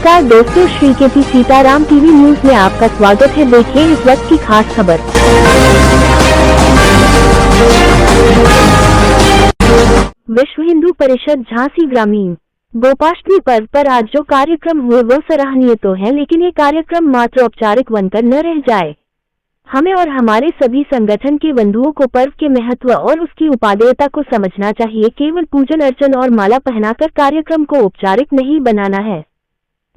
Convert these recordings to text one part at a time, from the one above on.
नमस्कार दोस्तों, Shri KP Sitaram TV news में आपका स्वागत है। देखिए इस वक्त की खास खबर। विश्व हिंदू परिषद झांसी ग्रामीण गोपाष्टमी पर्व पर आज जो कार्यक्रम हुए वो सराहनीय तो है, लेकिन ये कार्यक्रम मात्र औपचारिक बनकर न रह जाए। हमें और हमारे सभी संगठन के बंधुओं को पर्व के महत्व और उसकी उपादेयता को समझना चाहिए। केवल पूजन अर्चन और माला पहनाकर कार्यक्रम को औपचारिक नहीं बनाना है,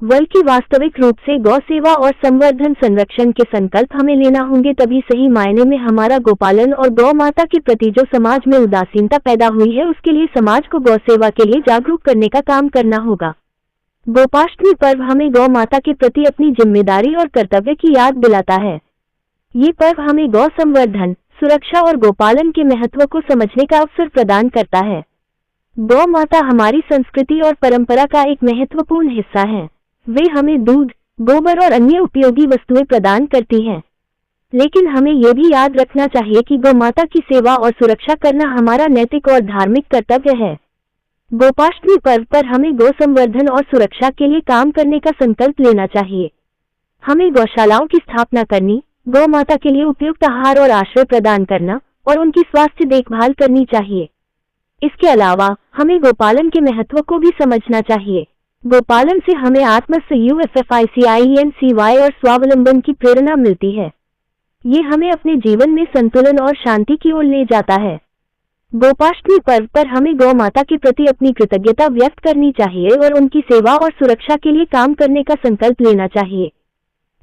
बल्कि वास्तविक रूप से गौ सेवा और संवर्धन संरक्षण के संकल्प हमें लेना होंगे। तभी सही मायने में हमारा गोपालन और गौ माता के प्रति जो समाज में उदासीनता पैदा हुई है, उसके लिए समाज को गौ सेवा के लिए जागरूक करने का काम करना होगा। गोपाष्टमी पर्व हमें गौ माता के प्रति अपनी जिम्मेदारी और कर्तव्य की याद दिलाता है। ये पर्व हमें गौ संवर्धन, सुरक्षा और गोपालन के महत्व को समझने का अवसर प्रदान करता है। गौ माता हमारी संस्कृति और परंपरा का एक महत्वपूर्ण हिस्सा है। वे हमें दूध, गोबर और अन्य उपयोगी वस्तुएं प्रदान करती हैं। लेकिन हमें यह भी याद रखना चाहिए कि गौ माता की सेवा और सुरक्षा करना हमारा नैतिक और धार्मिक कर्तव्य है। गोपाष्टमी पर्व पर हमें गौ संवर्धन और सुरक्षा के लिए काम करने का संकल्प लेना चाहिए। हमें गौशालाओं की स्थापना करनी, गौ माता के लिए उपयुक्त आहार और आश्रय प्रदान करना और उनकी स्वास्थ्य देखभाल करनी चाहिए। इसके अलावा हमें गोपालन के महत्व को भी समझना चाहिए। गोपालन से हमें आत्मसंयम और स्वावलंबन की प्रेरणा मिलती है। ये हमें अपने जीवन में संतुलन और शांति की ओर ले जाता है। गोपाष्टमी पर्व पर हमें गौ माता के प्रति अपनी कृतज्ञता व्यक्त करनी चाहिए और उनकी सेवा और सुरक्षा के लिए काम करने का संकल्प लेना चाहिए।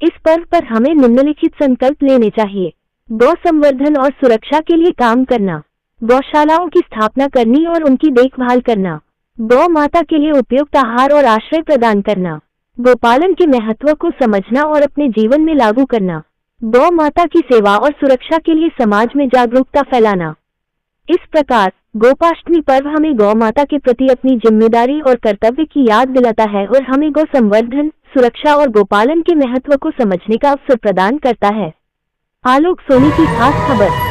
इस पर्व पर हमें निम्नलिखित संकल्प लेने चाहिए: गौ संवर्धन और सुरक्षा के लिए काम करना, गौशालाओं की स्थापना करनी और उनकी देखभाल करना, गौ माता के लिए उपयुक्त आहार और आश्रय प्रदान करना, गोपालन के महत्व को समझना और अपने जीवन में लागू करना, गौ माता की सेवा और सुरक्षा के लिए समाज में जागरूकता फैलाना। इस प्रकार गोपाष्टमी पर्व हमें गौ माता के प्रति अपनी जिम्मेदारी और कर्तव्य की याद दिलाता है और हमें गौ संवर्धन, सुरक्षा और गोपालन के महत्व को समझने का अवसर प्रदान करता है। आलोक सोनी की खास खबर।